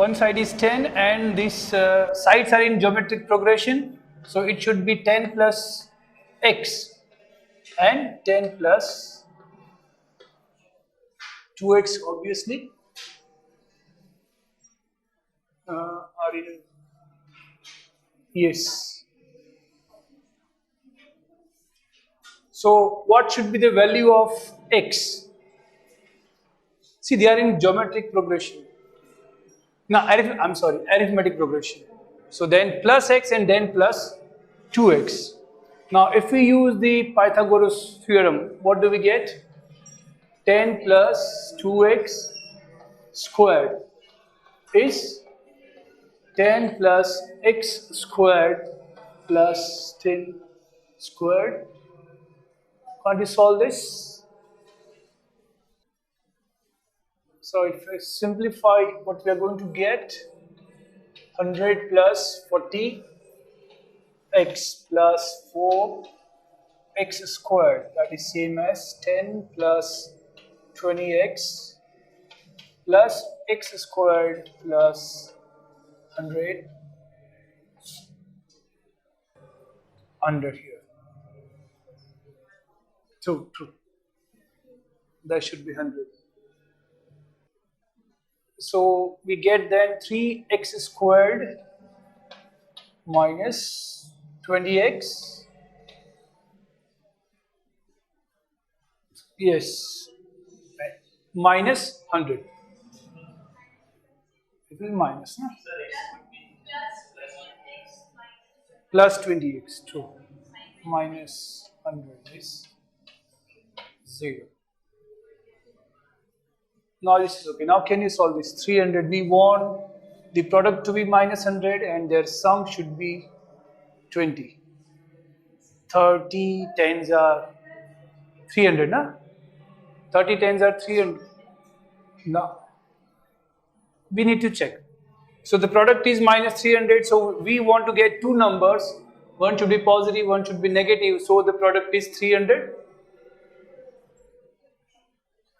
one side is 10 and these sides are in geometric progression, so it should be 10 plus x and 10 plus 2x obviously are in, yes. So what should be the value of x? See, they are in geometric progression. No, arithmetic progression. So then plus x and then plus 2x. Now if we use the Pythagoras theorem, what do we get? 10 plus 2x squared is 10 plus x squared plus 10 squared. Can't you solve this? So if I simplify, what we are going to get, 100 plus 40 x plus 4 x squared, that is same as 10 plus 20x plus x squared plus 100 under here. True. That should be 100. So we get then 3x squared minus 20x. Yes, right. Minus 100. It will be minus, no? Plus 20x, true. Minus 100 is 0. Now this is okay. Now can you solve this? 300, we want the product to be minus 100 and their sum should be 20. 30 tens are 300, na? 30 tens are 300. No. We need to check. So the product is minus 300, so we want to get two numbers. One should be positive, one should be negative, so the product is 300.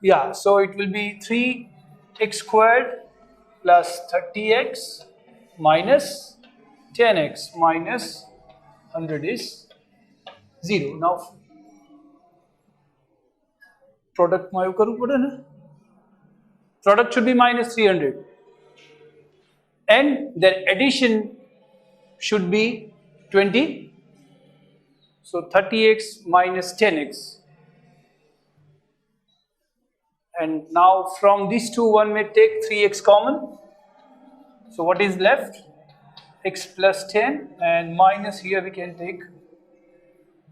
Yeah, so it will be 3x squared plus 30x minus 10x minus 100 is 0. Now, product product should be minus 300 and their addition should be 20. So 30x minus 10x. And now from these two, one may take 3x common. So what is left? X plus 10 and minus here we can take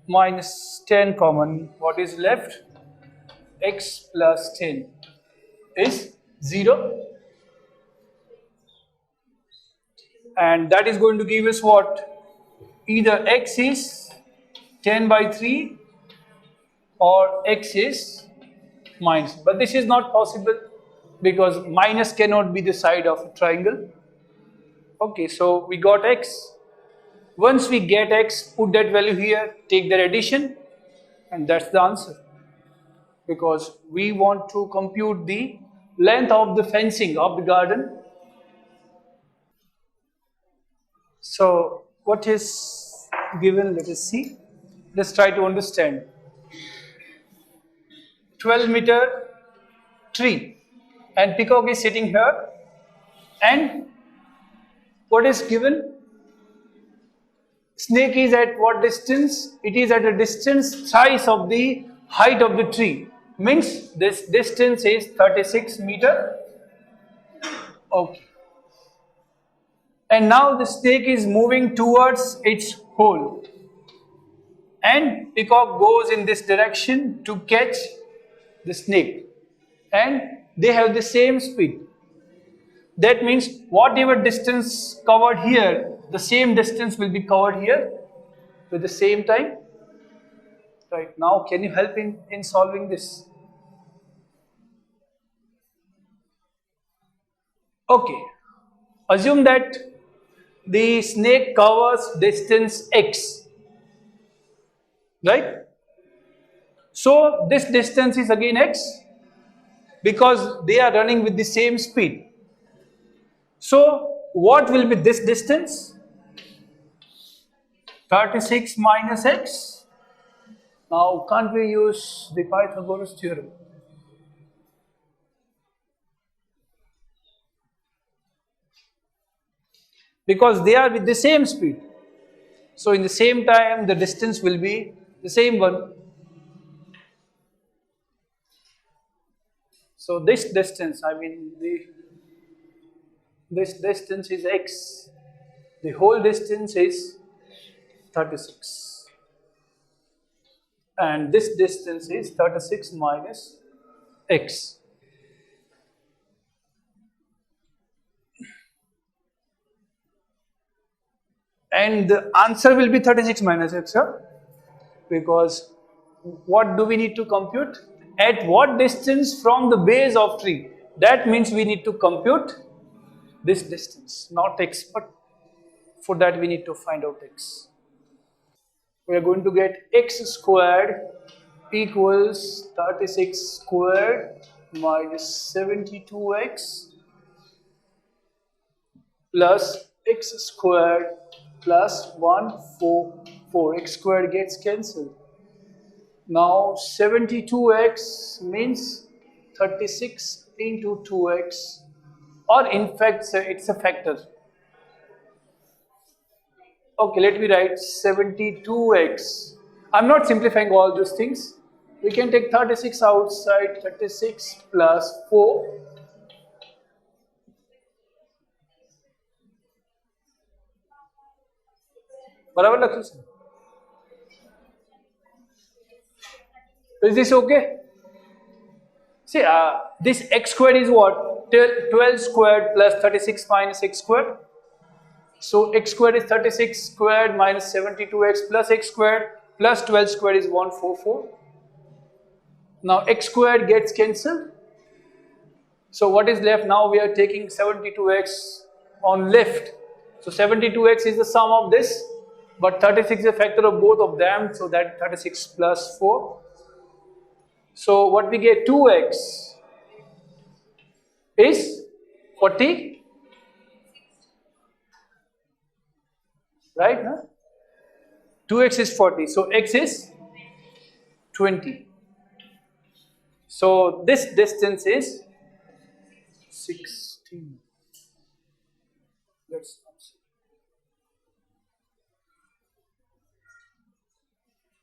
minus 10 common. What is left? X plus 10 is 0. And that is going to give us what? Either x is 10 by 3 or x is minus. But this is not possible because minus cannot be the side of a triangle. Okay, so we got x. Once we get x, put that value here, take their addition, and that's the answer. Because we want to compute the length of the fencing of the garden. So what is given? Let us see. Let's try to understand. 12-meter tree and peacock is sitting here, and what is given? Snake is at what distance? It is at a distance thrice of the height of the tree. Means this distance is 36 meters. Okay. And now the snake is moving towards its hole. And peacock goes in this direction to catch the snake. And they have the same speed. That means whatever distance covered here, the same distance will be covered here with the same time. Right, now can you help in solving this? Okay, assume that the snake covers distance x, right? So this distance is again x because they are running with the same speed. So what will be this distance? 36 minus x. Now can't we use the Pythagoras theorem? Because they are with the same speed. So in the same time the distance will be the same one. So this distance, this distance is x. The whole distance is 36. And this distance is 36 minus x. And the answer will be 36 minus x, sir. Because what do we need to compute? At what distance from the base of tree? That means we need to compute this distance, not x, but for that we need to find out x. We are going to get x squared equals 36 squared minus 72x plus x squared plus 144. X squared gets cancelled. Now 72x means 36 into 2x, or in fact it's a factor. Okay, let me write 72x. I'm not simplifying all those things. We can take 36 outside, 36 plus 4. बराबर लग सकते? Is this okay? See, this x squared is what? 12 squared plus 36 minus x squared. So x squared is 36 squared minus 72x plus x squared plus 12 squared is 144. Now x squared gets cancelled. So what is left? Now we are taking 72x on left. So 72x is the sum of this, but 36 is a factor of both of them, so that 36 plus 4. So what we get, 2x is 40, right? Huh? 2x is 40, so x is 20. So this distance is 16. Let's see.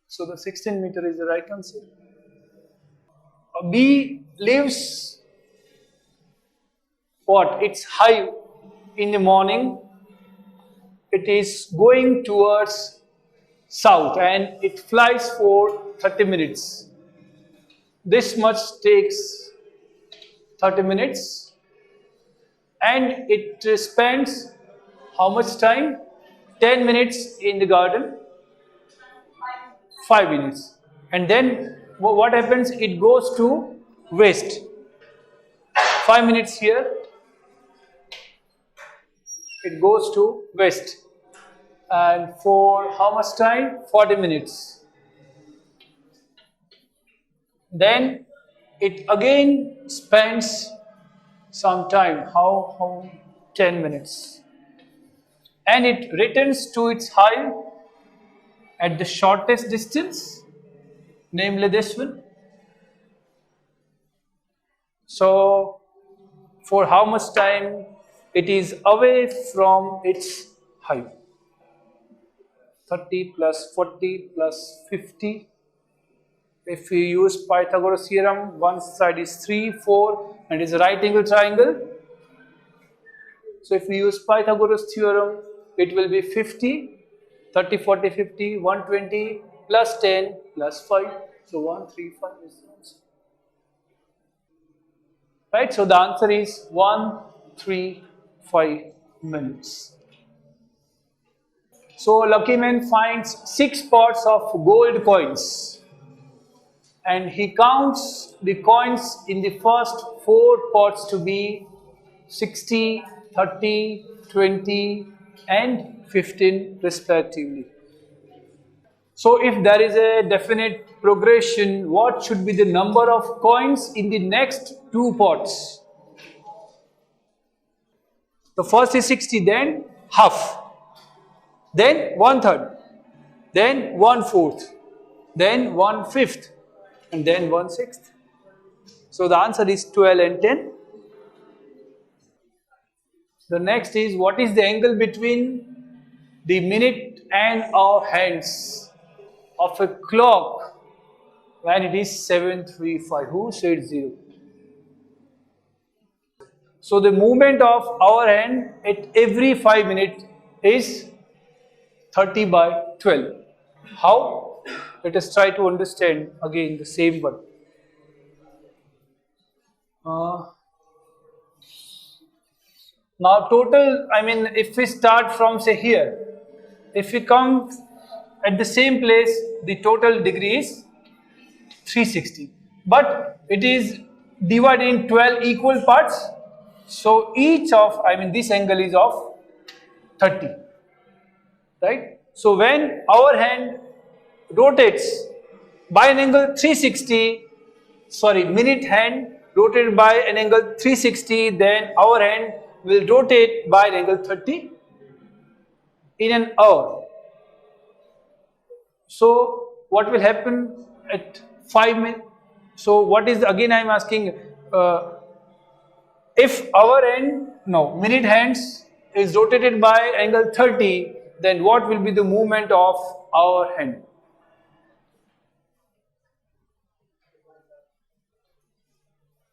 So the 16 meter is the right answer. A bee lives what? It's high in the morning. It is going towards south and it flies for 30 minutes. This much takes 30 minutes and it spends how much time? 10 minutes in the garden, 5 minutes. And then what happens? It goes to west. 5 minutes here, it goes to west. And for how much time? 40 minutes. Then it again spends some time, how 10 minutes. And it returns to its hive at the shortest distance, namely this one. So for how much time it is away from its hive? 30 plus 40 plus 50. If we use Pythagoras theorem, one side is 3, 4 and is a right angle triangle. So if we use Pythagoras theorem, it will be 50, 30, 40, 50, 120 plus 10 plus 5. So 135 is the answer. Right, so the answer is 135 minutes. So lucky man finds 6 pots of gold coins and he counts the coins in the first 4 pots to be 60, 30, 20 and 15 respectively. So if there is a definite progression, what should be the number of coins in the next 2 pots? The first is 60, then half, then 1/3, then 1/4, then 1/5, and then 1/6. So the answer is 12 and 10. The next is, what is the angle between the minute and hour hands of a clock when it is 7:35? Who said 0? So the movement of our hand at every 5 minutes is 30/12. How? Let us try to understand again the same one. Now total, if we start from say here, if we come at the same place, the total degree is 360. But it is divided in 12 equal parts. So each of, this angle is of 30. Right? So when our hand rotates by an angle 360, minute hand rotated by an angle 360, then our hand will rotate by an angle 30 in an hour. So what will happen at 5 minutes? So what is, again I am asking, if our minute hands is rotated by angle 30, then what will be the movement of our hand?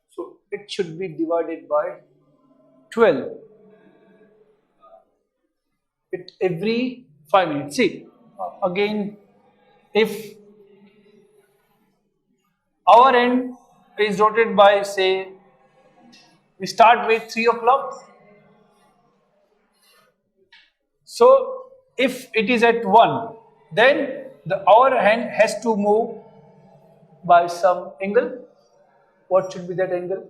So it should be divided by 12 at every 5 minutes. See, again, if our end is rotated by, say, we start with 3 o'clock. So if it is at 1, then our hand has to move by some angle. What should be that angle?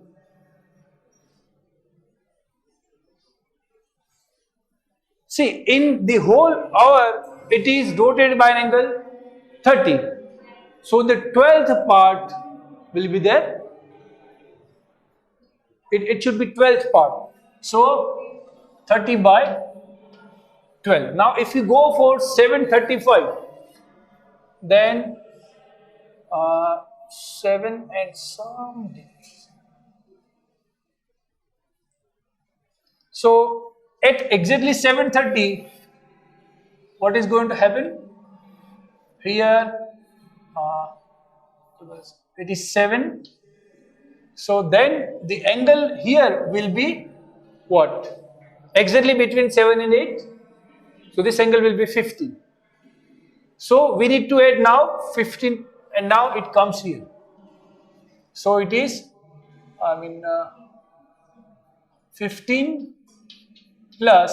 See, in the whole hour, it is rotated by an angle 30. So the 12th part will be there. It should be 12th part. So 30/12. Now if you go for 7:35, then 7 and some degrees. So at exactly 7:30, what is going to happen? Here it is 7. So then the angle here will be what? Exactly between 7 and 8. So this angle will be 15. So we need to add now 15, and now it comes here. So it is 15 plus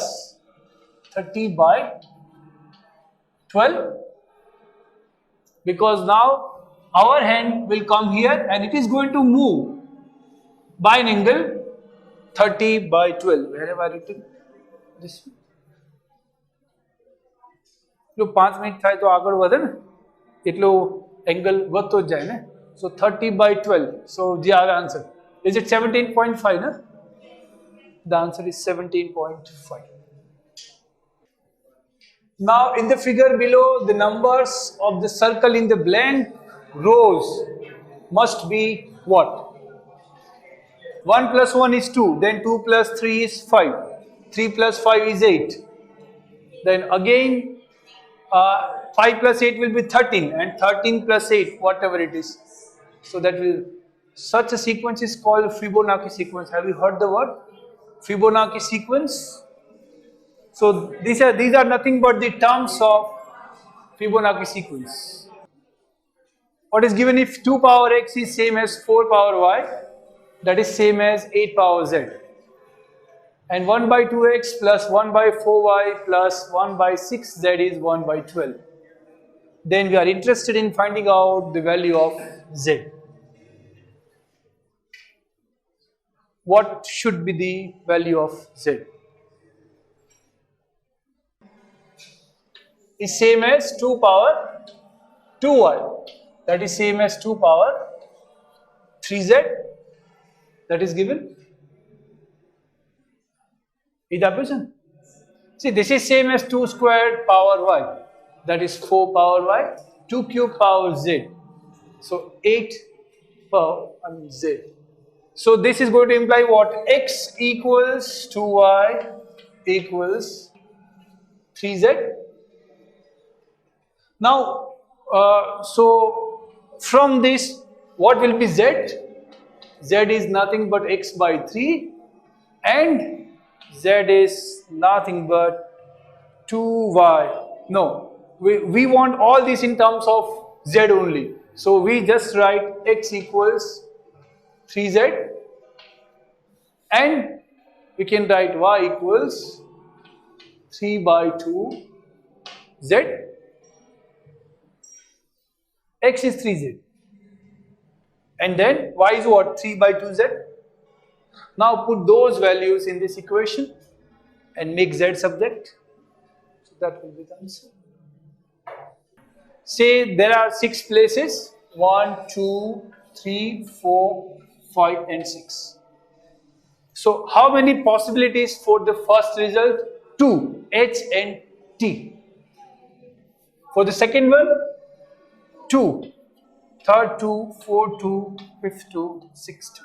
30/12, because now our hand will come here and it is going to move by an angle 30/12. Where have I written this? જો 5 minute થાય તો આગળ વધે ને એટલો angle વધતો જ જાય ને. So 30/12. So જે આવે answer, is it 17.5 na? The answer is 17.5. Now in the figure below, the numbers of the circle in the blank rows must be what? 1 plus 1 is 2, then 2 plus 3 is 5, 3 plus 5 is 8, then again 5 plus 8 will be 13, and 13 plus 8, whatever it is. So that will, such a sequence is called Fibonacci sequence. Have you heard the word Fibonacci sequence? So these are nothing but the terms of Fibonacci sequence. What is given if 2 power x is same as 4 power y, that is same as 8 power z, and 1/2x plus 1/4y plus 1/6z is 1/12. Then we are interested in finding out the value of z. What should be the value of z? Is same as 2 power 2y, that is same as 2 power 3z, that is given. એ આપ્યું છે ને. See, this is same as 2 squared power y, that is 4 power y, 2 cube power z, so 8 power z. So this is going to imply what? X equals 2y equals 3z. Now, so from this, what will be z? Z is nothing but x by 3, and z is nothing but 2y. No, we want all this in terms of z only. So we just write x equals 3z, and we can write y equals 3 by 2 z. X is 3z, and then y is what? 3 by 2z. Now put those values in this equation and make z subject. So that will be the answer. Say there are 6 places: 1, 2, 3, 4, 5, and 6. So how many possibilities for the first result? 2, h and t. For the second one, 2, third 2, 4 2, 5th 2, 6 2.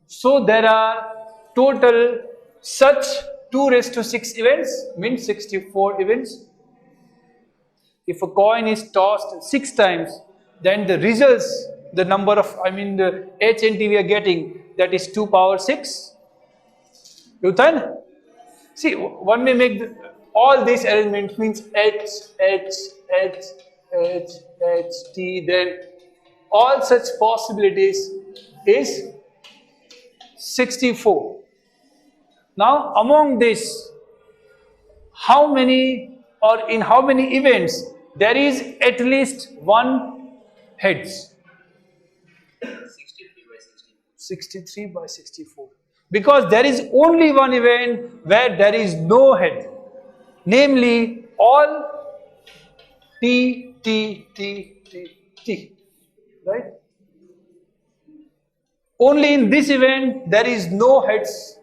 So there are total such 2 raised to 6 events, means 64 events. If a coin is tossed 6 times, then the results, the number of, the h and t we are getting, that is 2 power 6. You understand? See, one may make all these arrangements, means h, h, h, h, h, t, then all such possibilities is 64. Now among this, how many, or in how many events there is at least one heads? 63 by 64. Because there is only one event where there is no head, namely all t, t, t, t, t, right? Only in this event there is no heads,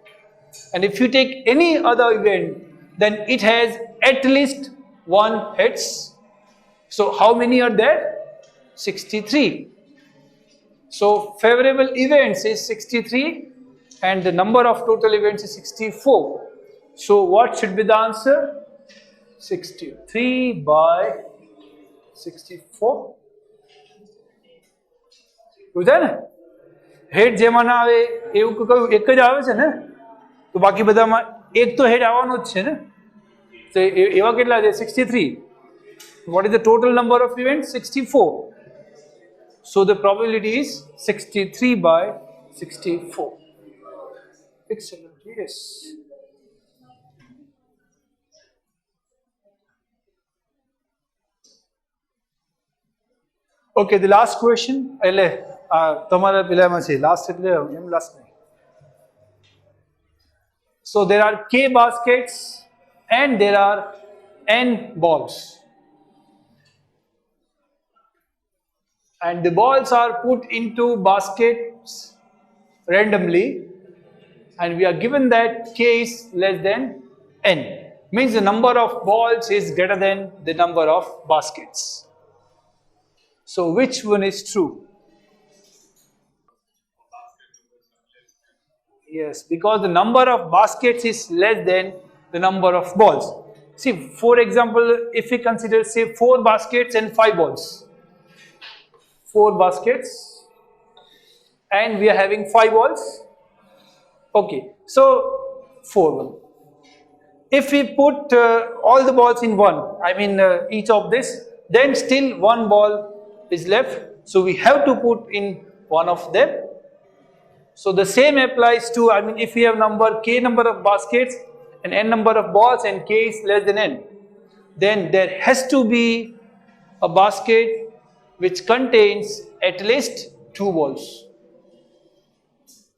and if you take any other event, then it has at least one heads. So how many are there? 63. So favorable events is 63, and the number of total events is 64. So what should be the answer? 63 by 64. बुझा ने? Head જેમાં ના આવે એવું કયું એક જ આવે છે ને, તો બાકી બધામાં એક તો હેડ આવવાનો જ છે ને, તો એવા કેટલા છે? 63. What is the total number of events? 64. So the probability is 63 by 64. Excellent. Yes. Okay, the last question. તમારા પેલામાં છે લાસ્ટ, એટલે એમ લાસ્ટ નહીં. So there are k baskets and there are n balls, and the balls are put into baskets randomly, and we are given that k is less than n, means the number of balls is greater than the number of baskets. So which one is true? Yes, because the number of baskets is less than the number of balls. See, for example, if we consider, say, 4 baskets and 5 balls. 4 baskets and we are having 5 balls. Okay, so 4 1. If we put all the balls in one, each of this, then still one ball is left. So we have to put in one of them. So the same applies to, if we have k number of baskets and n number of balls and k is less than n, then there has to be a basket which contains at least 2 balls.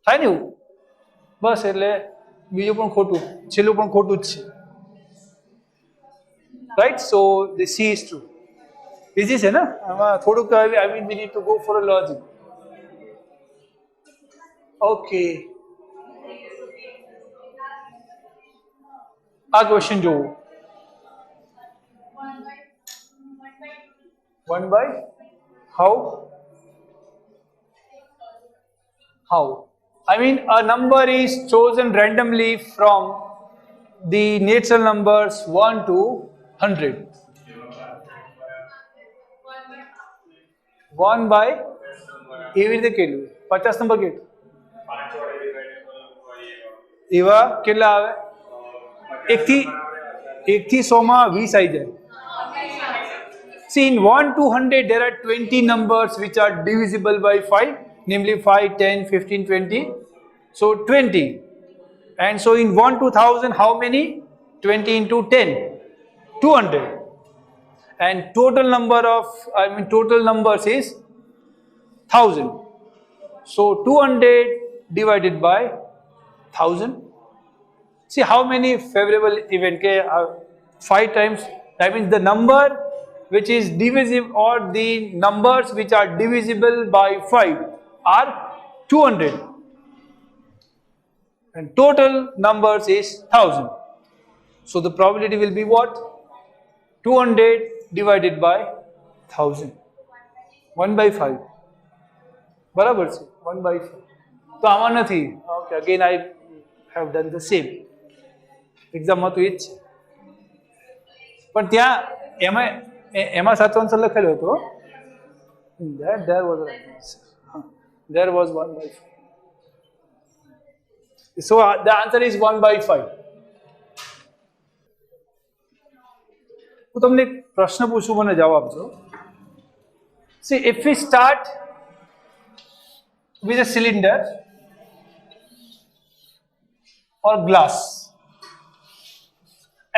થાય ને? બસ, એટલે બીજું પણ ખોટું, છેલ્લું પણ ખોટું જ છે. Right? So the C is true. Easy છે ને? આમાં થોડુંક we need to go for a logic. Okay. આ ક્વેશ્ચન જોવો 1 by how I mean a number is chosen randomly from the natural numbers 1 to 100 1 by એવી રીતે કેટલું 50 number કેટલું એવા કેટલા આવે 1 થી 100 માં 20 આવી જાય. See, in 1 to 100 there are 20 numbers which are divisible by 5, namely 5, 10, 15, 20. So 20. And so in 1 to 1000 how many? 20 into 10, 200. And total numbers is 1000. So 200 divided by 1000. See how many favorable event ke 5 times, that means the number which is divisible or the numbers which are divisible by 5 are 200 and total numbers is 1000. So the probability will be what? 200 divided by 1000, 1 by 5. બરાબર છે 1 by 5. તો આમાં નથી. Okay, again I have done the same. એક્ઝામમાં તો એ જ છે પણ ત્યાં એમાં સાચો આન્સર લખેલો હતો. There was right answer. There was 1 by 5. So the answer is 1 by 5. હું તમને એક પ્રશ્ન પૂછું, મને જવાબ આપજો. See, if we start with a cylinder or glass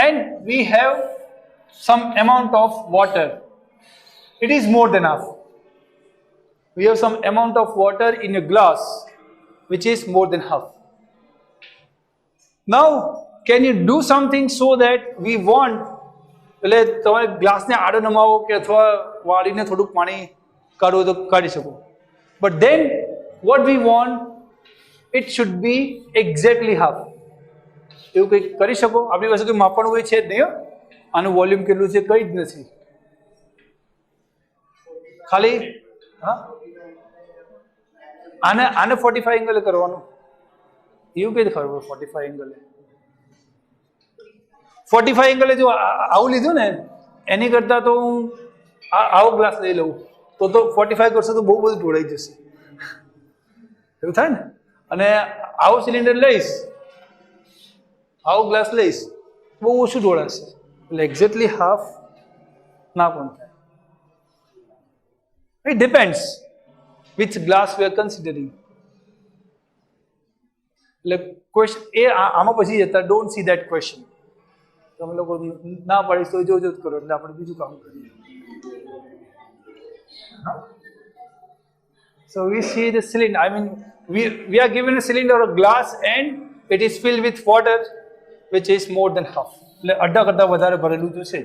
and we have some amount of water, it is more than enough. We have some amount of water in a glass which is more than half. Now can you do something so that we want, એટલે તમે ગ્લાસને આડો નમાવો કે અથવા વાળીને થોડુંક પાણી કાઢો તો કાઢી શકો, but then what we want, it should be exactly half. એવું કંઈક કરી શકો? આપણી પાસે કોઈ માપવાનું કોઈ છે જ નહીં. આનું વોલ્યુમ કેટલું છે કંઈ જ નથી. ખાલી હા આને 45 એંગલે કરવાનું, એવું કઈ ખબર 45 એંગલે 45 એંગલે જો આવું લીધું ને એની કરતા તો હું આવો ગ્લાસ લઈ લઉં તો 45 કરશે તો બહુ બધું ઢોળાઈ જશે, એવું થાય ને. અને આવો સિલિન્ડર લઈશ, આવો ગ્લાસ લઈશ, બહુ ઓછું ઢોળાશે. એટલે એક્ઝેક્ટલી હાફ ના પણ થાય. It depends which glass we are considering. એટલે ક્વેશ્ચન એ આમાં પછી જતા ડોન્ટ સી ધેટ ક્વેશ્ચન. તમે લોકો ના પાડીશ તો જોજો જ કરો, એટલે આપણે બીજું કામ કરીએ. So we see the cylinder, I mean we are given a cylinder or a glass and it is filled with water which is more than half. એટલે અડધા કરતા વધારે ભરેલું તો છે,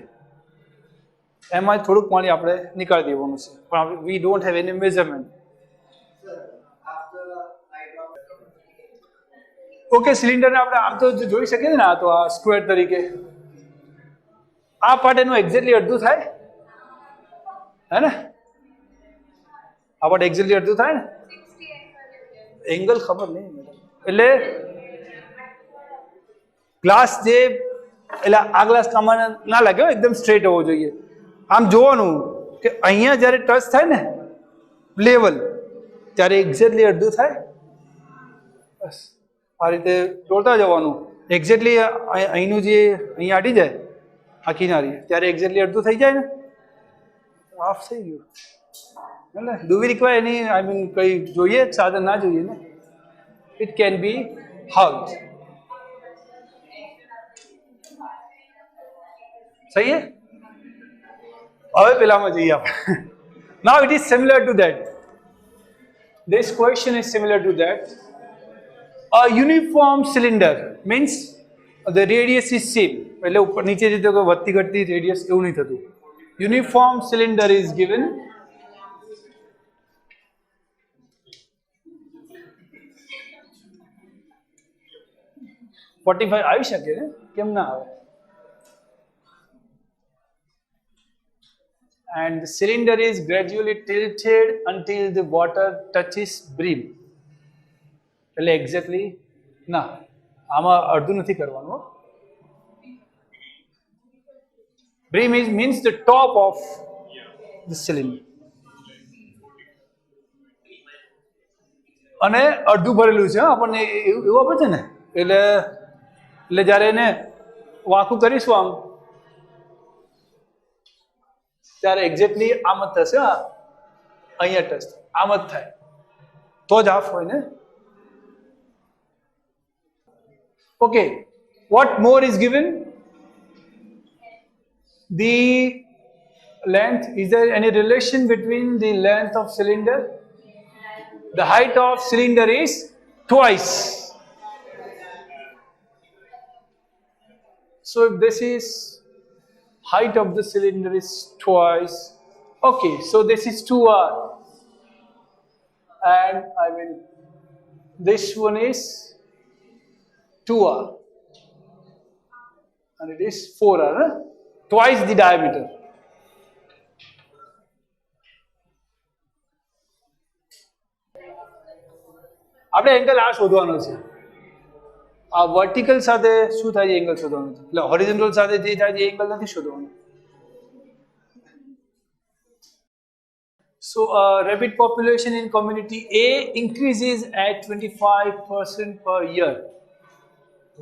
એમાં થોડુંક પાણી આપણે નીકાળી દેવાનું છે, પણ we don't have any measurement. Okay, સિલિન્ડરને આપણે આમ તો જોઈ શકીએ ને, આ તો આ સ્ક્વેર તરીકે આ પાર્ટ એનું એક્ઝેક્ટલી અડધું થાય હે ને, આ પાર્ટ એક્ઝેક્ટલી અડધું થાય ને, એંગલ ખબર નહીં. એટલે ગ્લાસ જે એટલે આ ગ્લાસ કામમાં ના લાગે, એકદમ સ્ટ્રેટ હોવો જોઈએ. આમ જોવાનું કે અહીંયા જ્યારે ટચ થાય ને લેવલ ત્યારે એક્ઝેક્ટલી અડધું થાય. બસ આ રીતે દોડતા જવાનું. એક્ઝેક્ટલી અહીંનું જે અહીંયા આડી જાય આ કિનારી ત્યારે એક્ઝેક્ટલી અડધું થઈ જાય ને, હાફ થઈ ગયું. એટલે do we require any I mean કંઈ જોઈએ સાધન? ના જોઈએ ને. It can be housed. સહી હે? હવે પેલામાં જઈએ આપણે. Now it is similar to that. This question is similar to that. A uniform cylinder means the radius is same. એટલે ઉપર નીચે જતો કે વધતી ઘટતી રેડિયસ એવું નહીં થતું. Uniform cylinder is given. $45 આવી શકે ને, કેમ ના આવે? and the cylinder is gradually tilted until the water touches brim. એટલે exactly ના આમાં અડધું નથી કરવાનું. Brim is means the top of the cylinder. અને અડધું ભરેલું છે આપણને એવું આપે છે ને એટલે જ્યારે એને વાંકું કરીશું આમ ત્યારે એક્ઝેક્ટલી આમ જ થશે. અહીંયા ટચ આમ જ થાય તો જ હાફ હોય ને. Okay, what more is given? The length, is there any relation between the length of cylinder? The height of cylinder is twice. So if this is height of the cylinder is twice, okay, so this is 2r, and I mean this one is 2r, and it is 4r, twice the diameter. આપણે angle આ શોધવાનો છે. આ vertical સાથે શું થાય છે angle શોધવાનું છે, એટલે હોરિઝોન્ટલ સાથે જે થાય છે એંગલ નથી શોધવાનું. So rapid population in community A increases at 25% per year,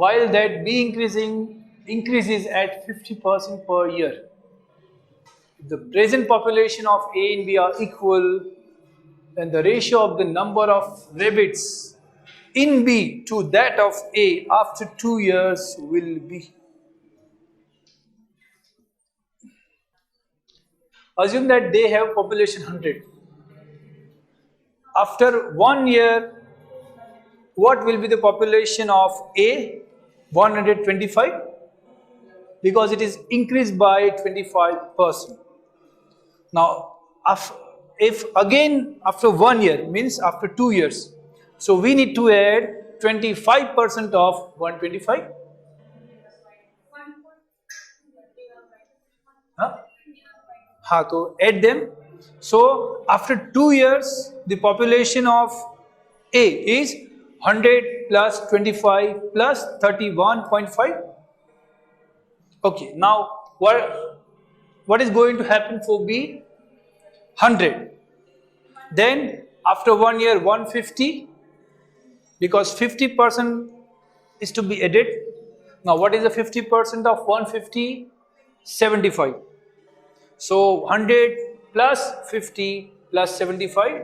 while that B increases at 50% per year. If the present population of A and B are equal, then the ratio of the number of rabbits in B to that of A after 2 years will be. Assume that they have population 100. After 1 year, what will be the population of A? 125, because it is increased by 25%. Now, if again after 1 year means after 2 years, so we need to add 25% of 125. So add them. So after 2 years, the population of A is 100 plus 25 plus 31.5. Okay, now what is going to happen for B? 100. Then after 1 year 150, because 50% is to be added. Now what is the 50% of 150? 75. So 100 plus 50 plus 75.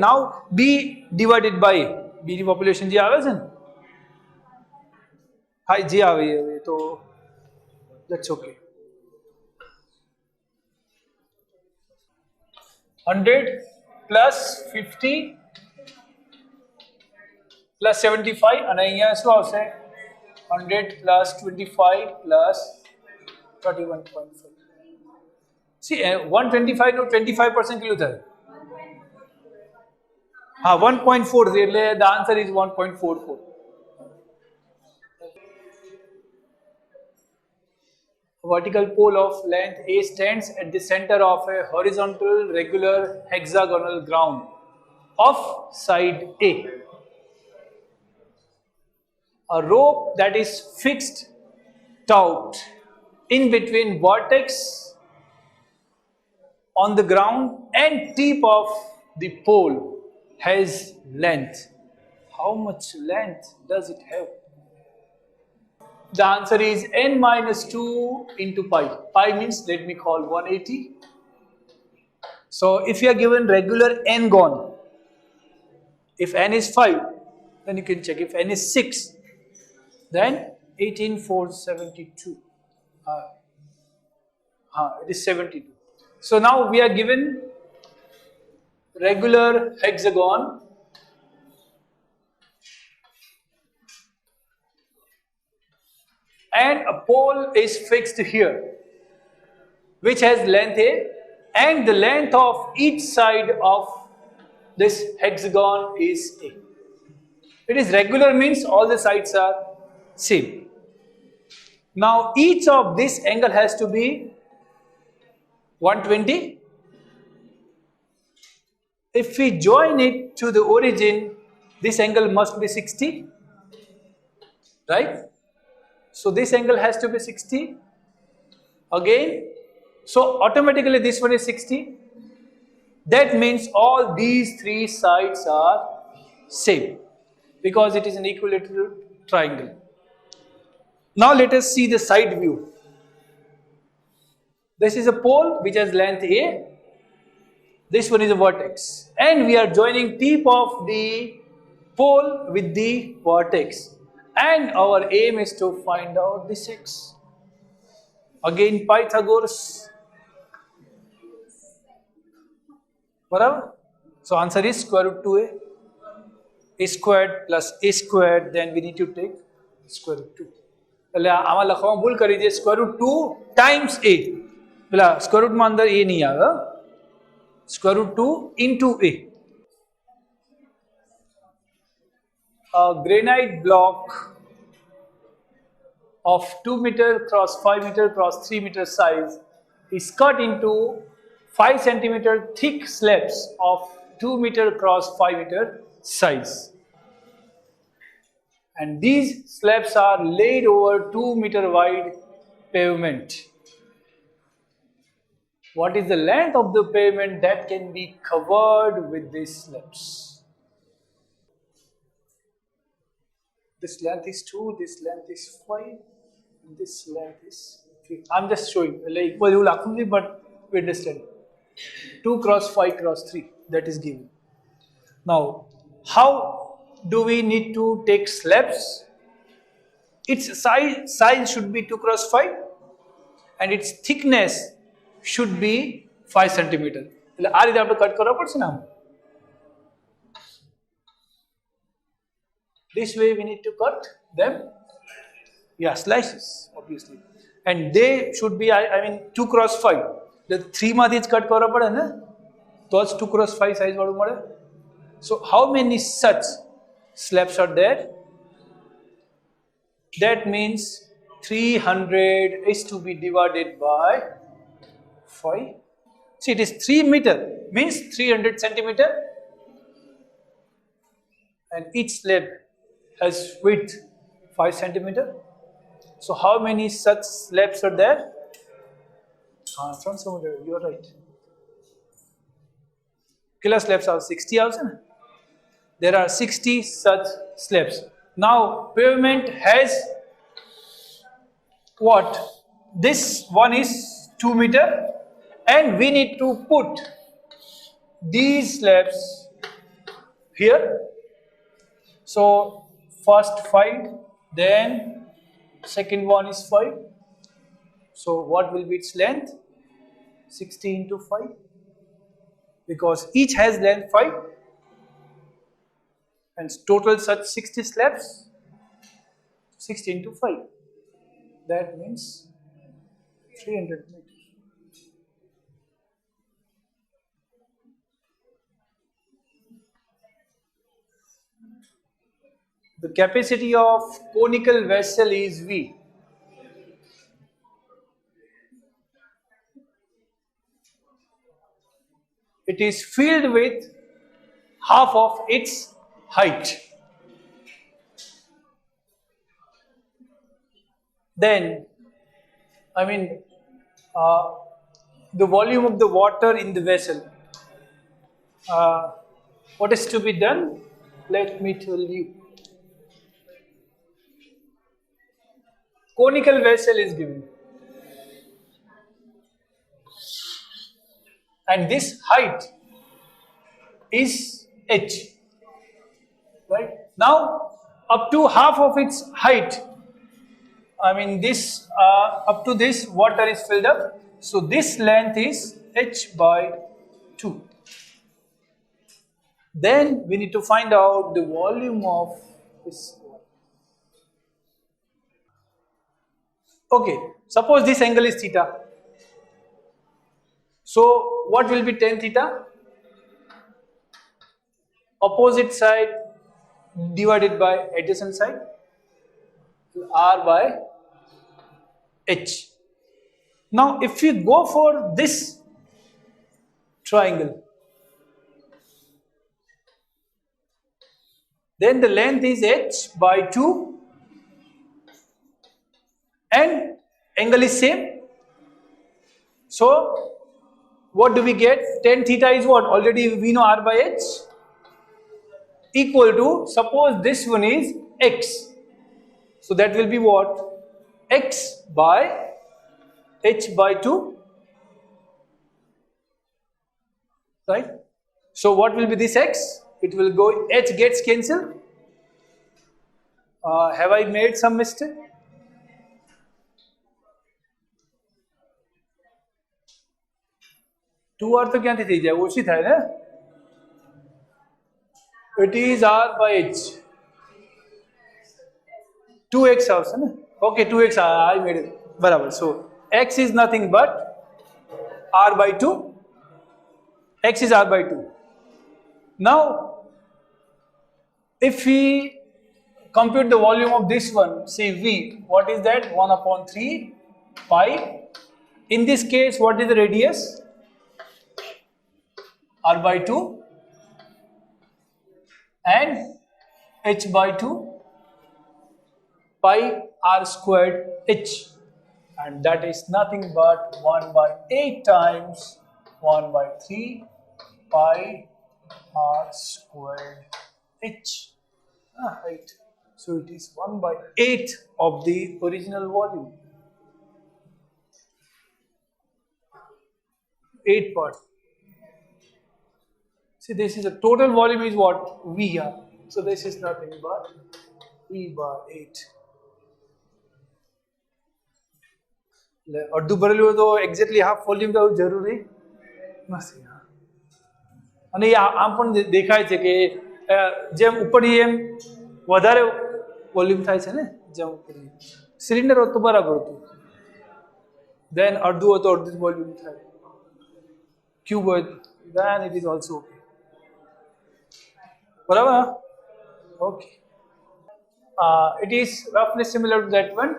Now B divided by B ની population જે આવે છે ને, હા જે આવે તો that's okay. 100 plus 50 plus 75, અને અહીંયા શું આવશે 100 plus 25 plus 31.5. See, 125 નું 25% કેટલું થાય? હા 1.4, એટલે the answer is 1.44. Vertical pole of length A stands at the center of a horizontal regular hexagonal ground of side A. A rope that is fixed taut in between vertex on the ground and tip of the pole has length. How much length does it have? The answer is n minus 2 into pi. Pi means, let me call 180. So if you are given regular n gon, if n is 5, then you can check. If n is 6, then 18,472. It is 72. So now we are given regular hexagon and a pole is fixed here which has length A, and the length of each side of this hexagon is A. It is regular means all the sides are same. Now each of this angle has to be 120. If we join it to the origin, this angle must be 60, right? So this angle has to be 60 again. So automatically this one is 60. That means all these three sides are same because it is an equilateral triangle. Now let us see the side view. This is a pole which has length A. This one is a vertex. And we are joining tip of the pole with the vertex. And our aim is to find out this x. Again Pythagoras. Whatever. So answer is square root 2a. A squared plus a squared, then we need to take square root 2. એટલે આમાં લખવામાં ભૂલ કરી દે square root 2 times a. પેલા square root માં અંદર a નહીં આવે. Square root 2 into a. A granite block of 2 meter cross 5 meter cross 3 meter size is cut into 5 centimeter thick slabs of 2 meter cross 5 meter size. And these slabs are laid over 2 meter wide pavement. What is the length of the pavement that can be covered with these slabs? This length is 2, this length is 5, and this length is 3. I'm just showing, like equal you will but we understand. 2 cross 5 cross 3, that is given. Now, how do we need to take slabs? Its size should be 2 cross 5 and its thickness should be 5 centimeter. આ રીતે આપણે cut કરવા પડશે ને આમ. This way we need to cut them. Yeah, slices obviously. And they should be I mean 2 cross 5. The 3 માંથી જ cut કરવા પડે ને તો જ 2 cross 5 size વાળું મળે. So how many such slabs are there? That means 300 is to be divided by 5. See, it is 3 meter, means 300 centimeter. And each slab has width 5 centimeter. So how many such slabs are there? From somewhere, you are right. Killer slabs are 60,000. There are 60 such slabs. Now pavement has what? This one is 2 meter and we need to put these slabs here. So first 5, then second one is 5. So what will be its length? 60 into 5 because each has length 5. And total such 60 slabs, 60 into 5. That means 300 meters. The capacity of conical vessel is V. It is filled with half of its height. Then, I mean, the volume of the water in the vessel. What is to be done? Let me tell you. Conical vessel is given. And this height is h. Right? Now, up to half of its height, I mean this, up to this water is filled up. So this length is h by 2. Then we need to find out the volume of this water. Okay, suppose this angle is theta. So what will be tan theta? Opposite side divided by adjacent side, r by h. Now if we go for this triangle. Then the length is h by 2 and angle is same. So what do we get? Tan theta is what? Already we know r by h equal to, suppose this one is x. So that will be what? X by h by 2, right? So what will be this x? It will go, h gets cancelled. Have I made some mistake? 2r તો ક્યાંથી થઈ જાય? ઓછી થાય ને? It is r by h. 2x આવશે ને? Okay, 2x, I made it. બરાબર. So x is nothing but r by 2. X is r by 2. Now, if we compute the volume of this one, say V, what is that? 1 upon 3 pi. In this case, what is the radius? R by 2 and h by 2 pi r squared h, and that is nothing but 1 by 8 times 1 by 3 pi r squared h. Right. So it is 1 by 8 of the original volume. 8 part. See, this is the total volume is what? V here. So this is nothing but V by 8. અડધું ભરેલું હોય તો exactly half volume તો જરૂરી નથી. અને આમ પણ દેખાય છે કે જેમ ઉપડી એમ વધારે વોલ્યુમ થાય છે ને, જેમ ઉપડી સિલિન્ડર હોત તો બરાબર હતું, દેન અડધું હોય તો અડધું વોલ્યુમ થાય. ક્યુબ હોય then it is also okay. બરાબર? Okay. It is roughly similar to that one.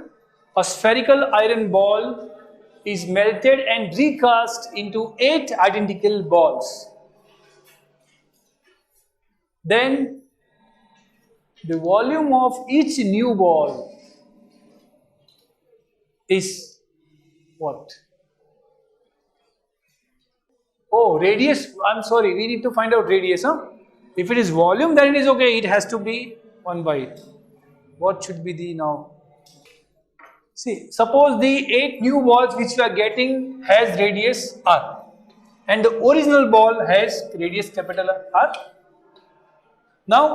A spherical iron ball is melted and recast into 8 identical balls. Then the volume of each new ball is what? Oh, radius. I'm sorry, we need to find out radius. If it is volume, then it is okay. It has to be 1 by 8. What should be the now? See, suppose the 8 new balls which we are getting has radius r, and the original ball has radius capital R. Now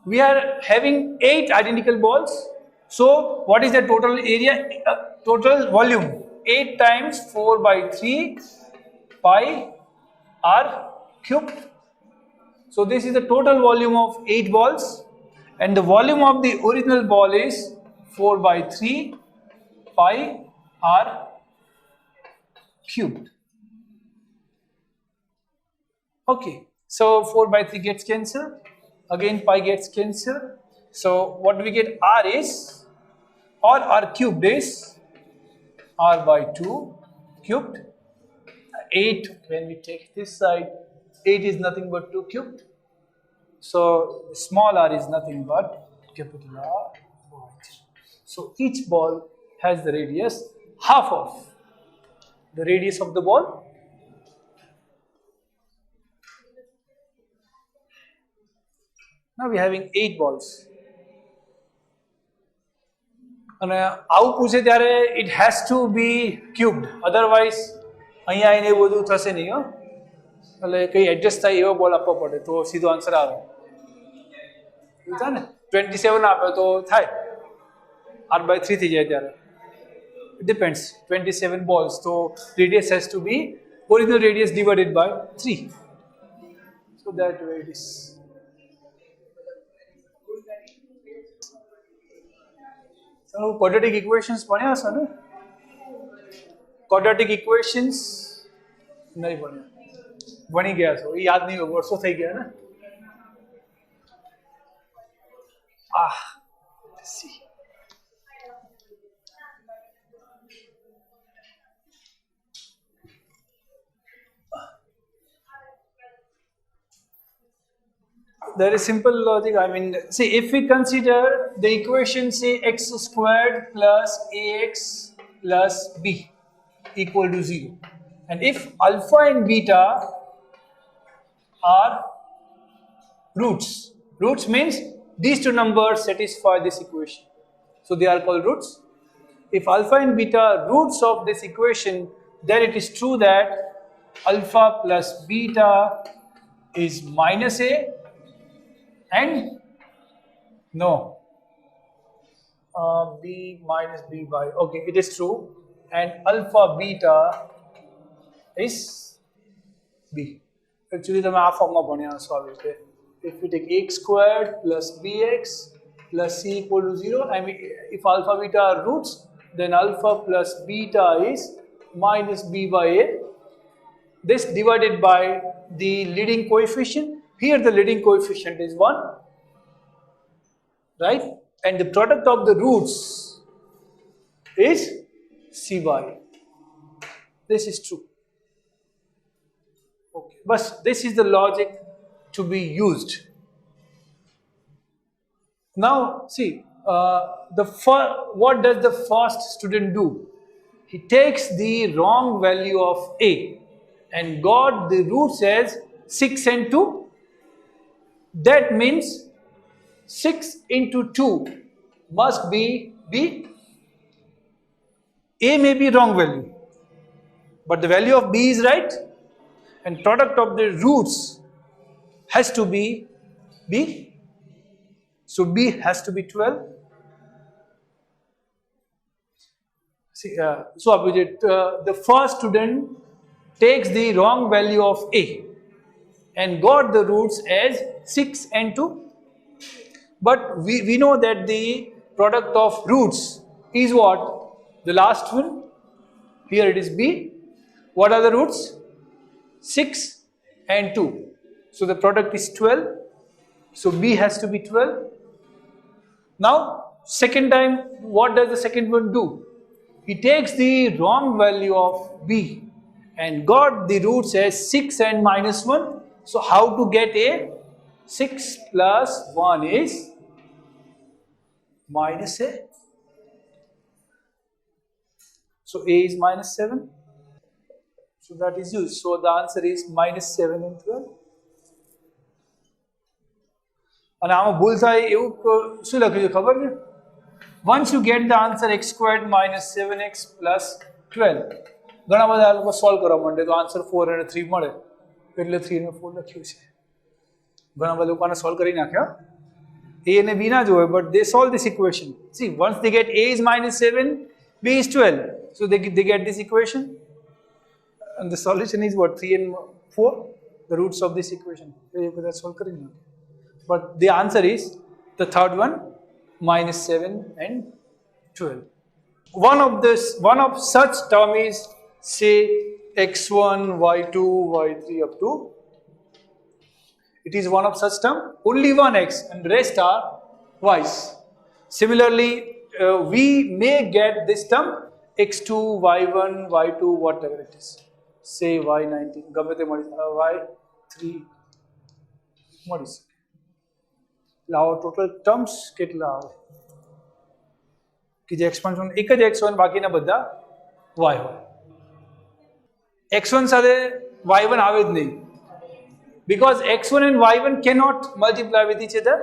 we are having 8 identical balls. So what is the total area? Total volume 8 times 4 by 3 pi r cubed. So this is the total volume of 8 balls, and the volume of the original ball is 4 by 3 pi r cubed. Okay, so 4 by 3 gets cancelled, again pi gets cancelled. So what we get, r is, or r cubed is r by 2 cubed. 8, when we take this side, 8 is nothing but 2 cubed. So small r is nothing but capital R by 3. So each ball has the radius half of the radius of the ball. Now we are having 8 balls. And આવું પૂછે ત્યારે it has to be cubed, otherwise અહીંયા આવીને એવું બધું થશે નહીં. એટલે કંઈ એડજસ્ટ થાય એવો બોલ આપવો પડે તો સીધો આન્સર આવે. થાય ને 27 આપે તો થાય, r by 3 થઈ જાય ત્યારે. It depends. 27 balls, so radius has to be original radius divided by 3. So that way it is. So quadratic equations ભણ્યા હશો ને? Quadratic equations નહીં ભણ્યા, ભણી ગયા છો, એ યાદ નહીં હોય, વર્ષો થઈ ગયા ને. Let's see. there is simple logic. I mean, see, if we consider the equation, say x squared plus ax plus b equal to 0, and if alpha and beta are roots, roots means these two numbers satisfy this equation, so they are called roots. If alpha and beta are roots of this equation, then it is true that alpha plus beta is minus a, and no, b minus b by, okay, it is true, and alpha beta is b. Actually, the math form solve it. If we take x squared plus bx plus c equal to 0, I mean, if alpha beta are roots, then alpha plus beta is minus b by a. This divided by the leading coefficient. Here the leading coefficient is 1, right? And the product of the roots is c by a. This is true. Okay. But this is the logic to be used. Now see, what does the first student do? He takes the wrong value of a and got the roots as 6 and 2. That means 6 into 2 must be b. A may be wrong value, but the value of b is right, and product of the roots has to be b. So b has to be 12. See, so the first student takes the wrong value of a and got the roots as 6 and 2. But we know that the product of roots is what? The last one. Here it is b. What are the roots? 6 and 2. So the product is 12. So b has to be 12. Now, second time, what does the second one do? He takes the wrong value of b and got the roots as 6 and minus 1. So how to get a? 6 plus 1 is minus a. So a is minus 7. So that is used. So the answer is minus 7 and 12. And આમાં ભૂલ થાય એવું શું લખ્યું છે ખબર છે? Once you get the answer x squared minus 7x plus 12, ઘણા બધા લોકો સોલ્વ કરવા માંડે તો આન્સર 4 અને 3 મળે, એટલે 3 અને 4 લખ્યું છે. ઘણા બધા લોકો આને સોલ્વ કરી નાખ્યા. A અને B ના જોવે, but they solve this equation. See, once they get A is minus 7, B is 12, so they get this equation, and the solution is what? 3 and 4, the roots of this equation. એ બધા solve કરી નાખ્યા. But the answer is the third one, minus 7 and 12. One of such term is, say, x1, y2, y3 up to. It is one of such term. Only one x and the rest are y's. Similarly, we may get this term x2, y1, y2, whatever it is. Say y19, y3. What is it? Our total terms કેટલા આવે કે જે expansion એક જ x1 બાકીના બધા y હોય. x1 સાથે y1 આવે જ નહીં, because x1 and y1 cannot multiply with each other,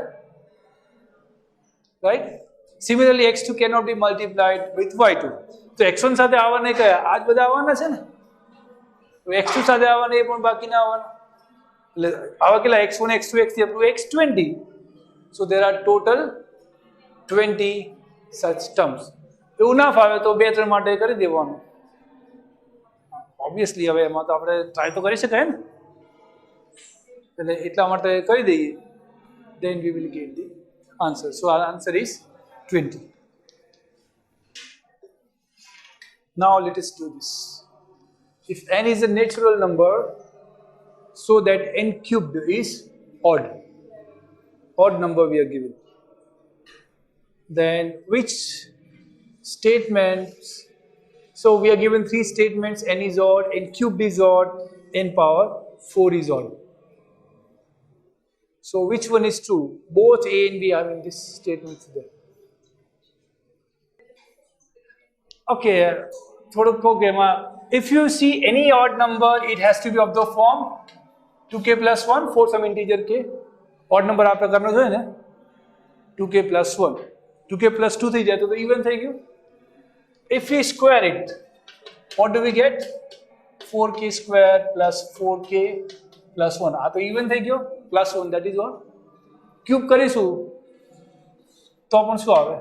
right? Similarly, x2 cannot be multiplied with y2. તો x1 સાથે આવવાના કયા? આ જ બધા આવવાના છે ને. તો x2 સાથે આવવાના એ પણ બાકીના આવવાના. એટલે આવા કેટલા? x1, x2, x3 up to x20. So there are total 20 such terms. એવું ના ફાવે તો 2-3 માટે કરી દેવાનું. Obviously હવે એમાં તો આપણે ટ્રાય તો કરી શકાય ને, એટલે એટલા માટે કરી દઈએ, then we will get the answer. So our answer is 20. Now let us do this. If n is a natural number, so that n cubed is odd number we are given, then which statements? So we are given 3 statements: n is odd, n cubed is odd, n power 4 is odd. So which one is true? Both A and B are in this statement there. Okay, if you see any odd number, it has to be of the form 2k plus 1 for some integer k. Odd number आपका करना जो है ना 2k plus 1, 2k plus 2 થઈ જાય તો even થઈ ગયું. If we square it, what do we get? 4k square plus 4k plus 1. આ તો even થઈ ગયો plus 1, that is what? Cube કરીશું તો પણ શું આવે?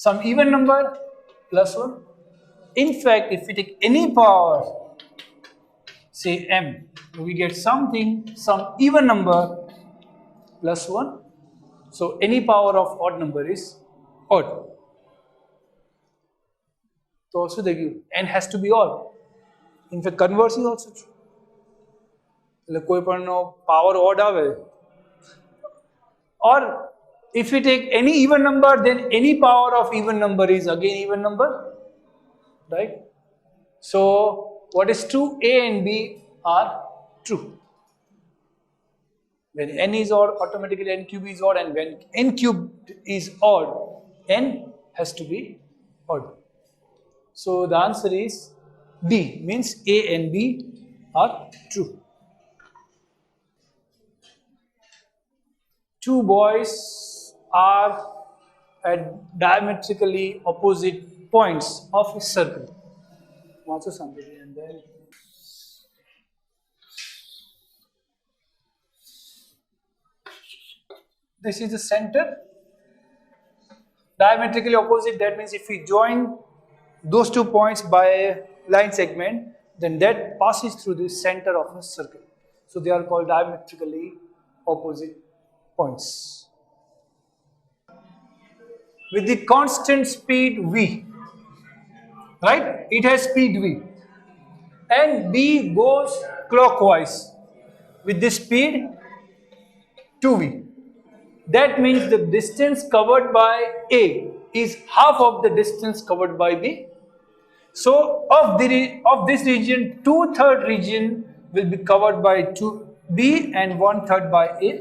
Some even number plus 1. In fact, if we take any power, say m, we get something, some even number plus 1. So any power of odd number is odd. So also the n has to be odd. In fact, converse is also true. એટલે કોઈ પણ નો power odd આવે. Or if we take any even number, then any power of even number is again even number, right? So what is true? A and B are true. When n is odd, automatically n cube is odd, and when n cube is odd, n has to be odd. So the answer is B, means A and B are true. Two boys are at diametrically opposite points of a circle. Also something and then this is the center. Diametrically opposite, that means if we join those 2 points by a line segment, then that passes through the center of a circle. So they are called diametrically opposite points. With the constant speed v, right? It has speed v, and B goes clockwise with the speed 2v. That means the distance covered by A is half of the distance covered by B. So of this region, 2/3 region will be covered by B and 1/3 by A,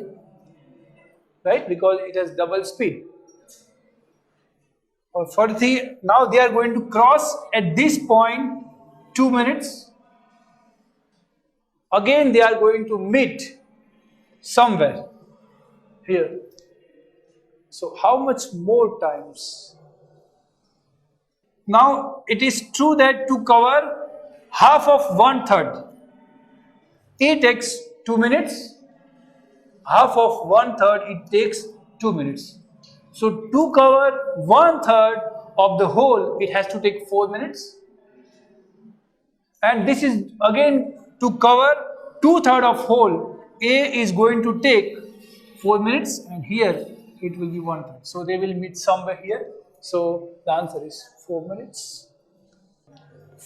right? Because it has double speed. Now they are going to cross at this point 2 minutes. Again they are going to meet somewhere here. So how much more times? Now it is true that to cover half of 1/3, it takes 2 minutes. Half of 1/3, it takes 2 minutes. So to cover 1/3 of the whole, it has to take 4 minutes. And this is again to cover 2/3 of whole. A is going to take 4 minutes, and here it will be 1/3. So they will meet somewhere here. So the answer is 4 minutes.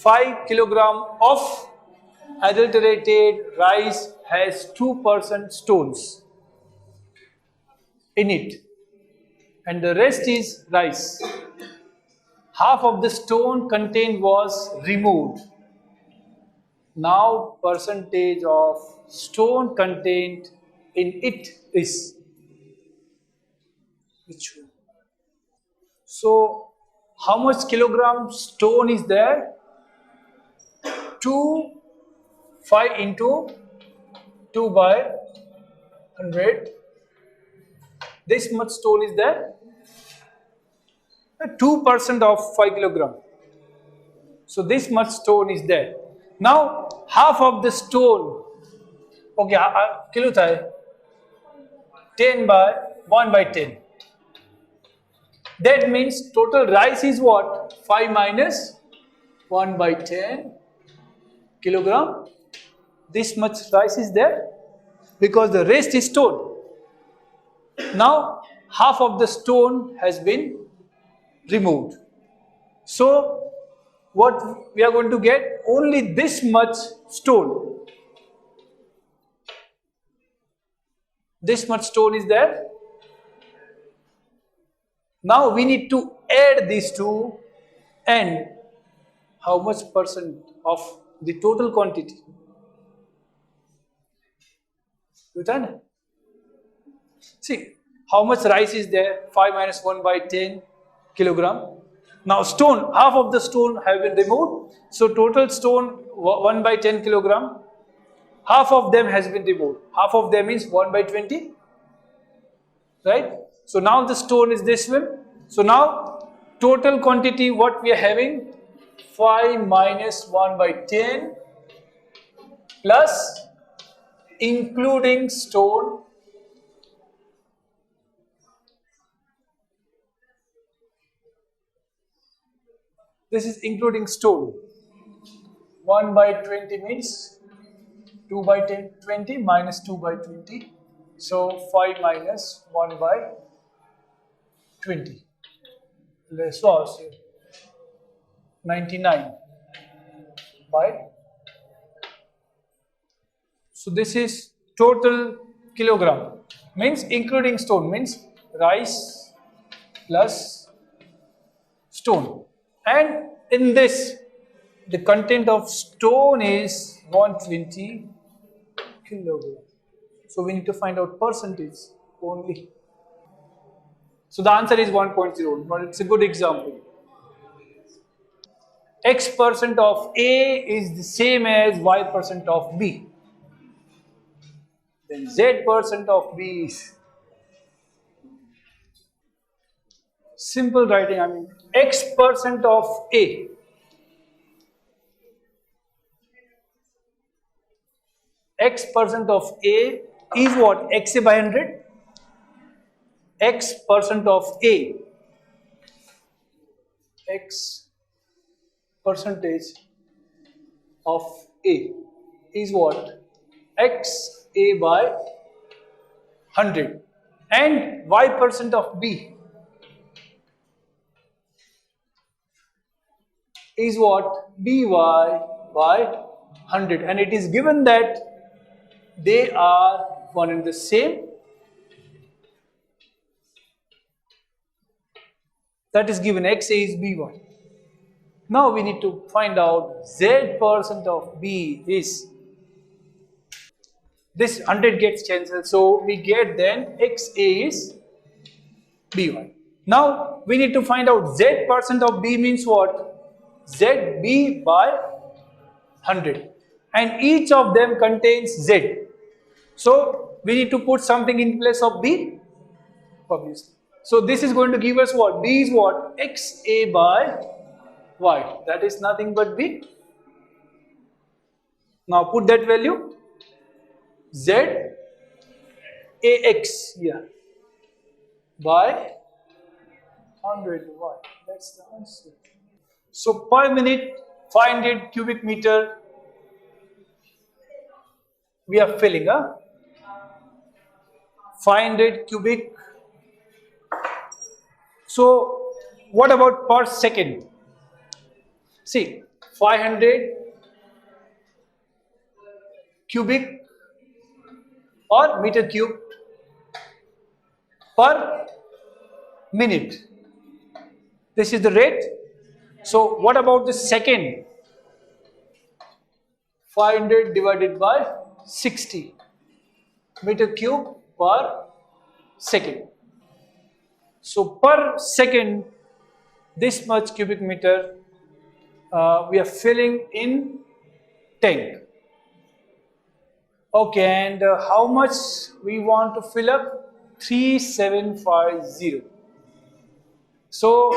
5 kilogram of adulterated rice has 2% stones in it, and the rest is rice. Half of the stone contained was removed. Now percentage of stone contained in it is which one? So how much kilogram stone is there? 5 into 2 by 100. This much stone is there. 2% of 5 kilogram. So this much stone is there. Now half of the stone, okay, kilo thai 10 by 1 by 10. That means total rice is what? 5 minus 1 by 10 kilogram. This much rice is there because the rest is stone. Now half of the stone has been removed. So what we are going to get? Only this much stone. This much stone is there. Now we need to add these two, and how much percent of the total quantity? You done? See, how much rice is there? 5 minus 1 by 10 kilogram. Now stone, half of the stone have been removed. So total stone 1 by 10 kilogram. Half of them has been removed. Half of them is 1 by 20. Right? So now the stone is this one. So now total quantity what we are having 5 minus 1 by 10 plus including stone. This is including stone. 1 by 20 means 2 by 10, 20 minus 2 by 20. So 5 minus 1 by 20. Let's was 99 by. So this is total kilogram. Means including stone means rice plus stone. And in this the content of stone is 120 kilogram. So we need to find out percentage only. So the answer is 1.0, but it's a good example. X percent of A is the same as Y percent of B. Then Z percent of B is simple writing. I mean X percent of A. X percent of A is what? XA by 100. X percent of A. X percentage of A is what? XA by 100. And Y percent of B is what? BY by 100. And it is given that they are one and the same. That is given. XA is BY. Now we need to find out Z percent of B is. This 100 gets cancelled, so we get then XA is BY. Now we need to find out Z percent of B means what? ZB by 100. And each of them contains Z. So we need to put something in place of B, obviously. So this is going to give us what? B is what? XA by Y. That is nothing but B. Now put that value. Z AX, yeah, by 100 Y. That's the answer. So per minute 500 cubic meter we are filling, 500 cubic. So what about per second? See, 500 cubic or meter cube per minute. This is the rate. So what about the second? 500 divided by 60 meter cube per second. So per second, this much cubic meter we are filling in tank. Okay, and how much we want to fill up? 3750. So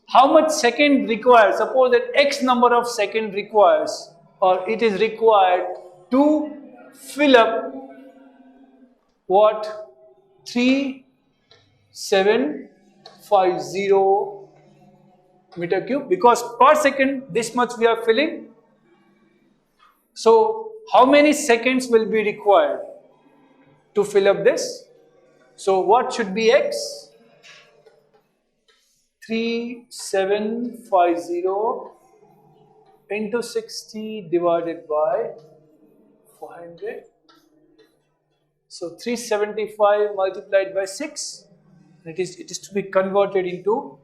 how much second requires? Suppose that X number of second requires, or it is required to fill up what? 3750 meter cube, because per second this much we are filling. So how many seconds will be required to fill up this? So what should be X? 3750 into 60 divided by 400. So 375 multiplied by 6. It is to be converted into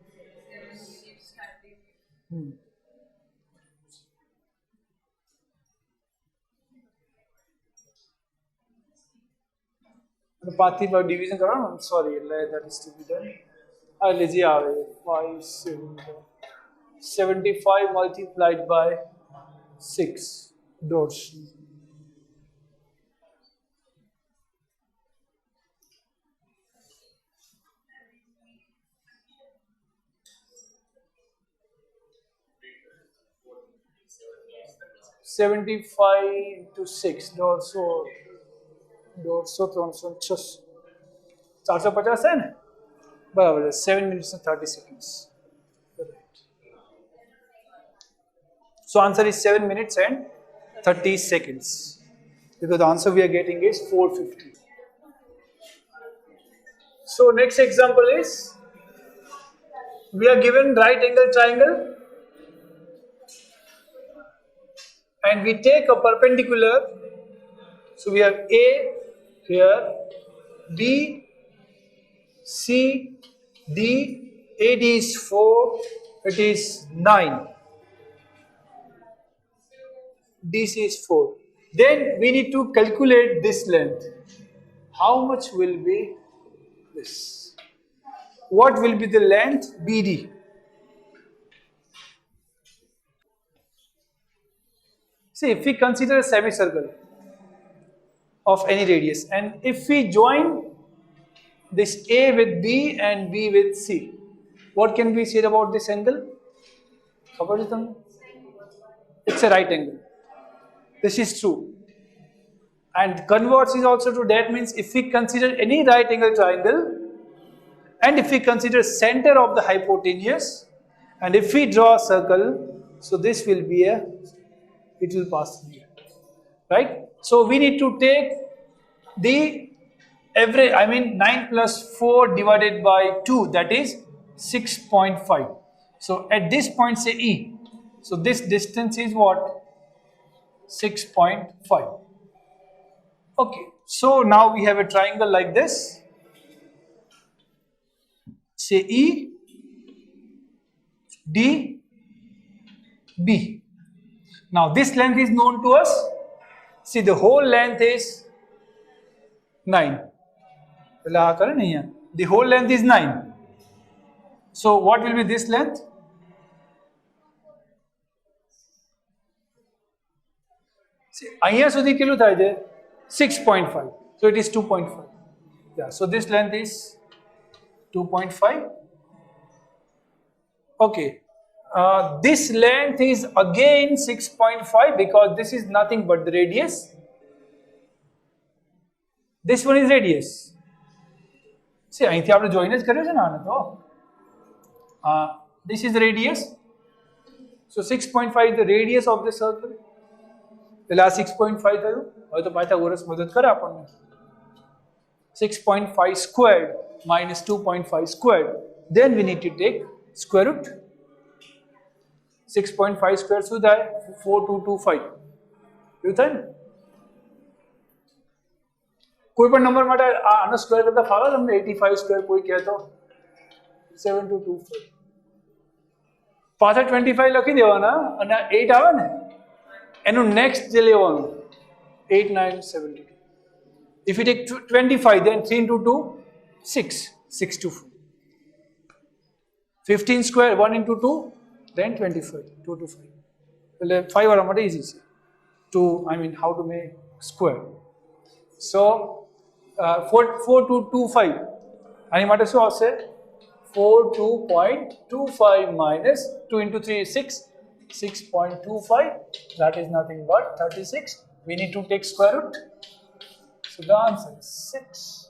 पाथी पर division करो ना sorry that is to be done लीजिए आ रही है 75 multiplied by 6 dots 75 to 6 dots so 306 450 है ना बराबर है 7 minutes and 30 seconds. So answer is 7 minutes and 30 seconds because the answer we are getting is 450. So next example is we are given right angle triangle and we take a perpendicular. So we have A here, B, C, D, AD is 4, it is 9, DC is 4. Then we need to calculate this length. How much will be this? What will be the length BD? See, if we consider a semicircle of any radius and if we join this A with B and B with C, what can be said about this angle? It's a right angle. This is true. And converse is also true. That means if we consider any right angle triangle and if we consider center of the hypotenuse and if we draw a circle, so this will be it will pass through here, right? So we need to take the average, 9 plus 4 divided by 2, that is 6.5. So at this point say E. So this distance is what? 6.5. Okay, so now we have a triangle like this. Say E, D, B. Now this length is known to us. See, the whole length is 9. The whole length is 9. So what will be this length? See, અહીંયા સુધી કેટલું થાય છે 6.5. So it is 2.5. Yeah, so this length is 2.5. Okay. This length is again 6.5 because this is nothing but the radius. This one is radius. See, અહીંથી આપણે જોઈને જ કર્યો છે ને આને તો. This is the radius. So 6.5 is the radius of the circle. એટલે આ 6.5 થયું. હવે તો પાયથાગોરસ મદદ કરે આપણને. 6.5 squared minus 2.5 squared. Then we need to take square root. 6.5 squared શું થાય? 4225. એવું થાય ને? કોઈ પણ નંબર માટે આનો સ્ક્વેર કરતા ફાવે તમને 85 સ્ક્વેર કોઈ કહે તો 7225. પાછા 25 લખી દેવાના અને 8 આવે ને એનું નેક્સ્ટ જે લેવાનું 8972. If you take 25 then 3 into 2 6 624. 15 square 1 into 2 then 25 225. એટલે 5 વાળા માટે easy છે to how to make square. So 4225 આની માટે શું આવશે 42.25 minus 2 into 3 is 6 6.25, that is nothing but 36. We need to take square root. So the answer is 6.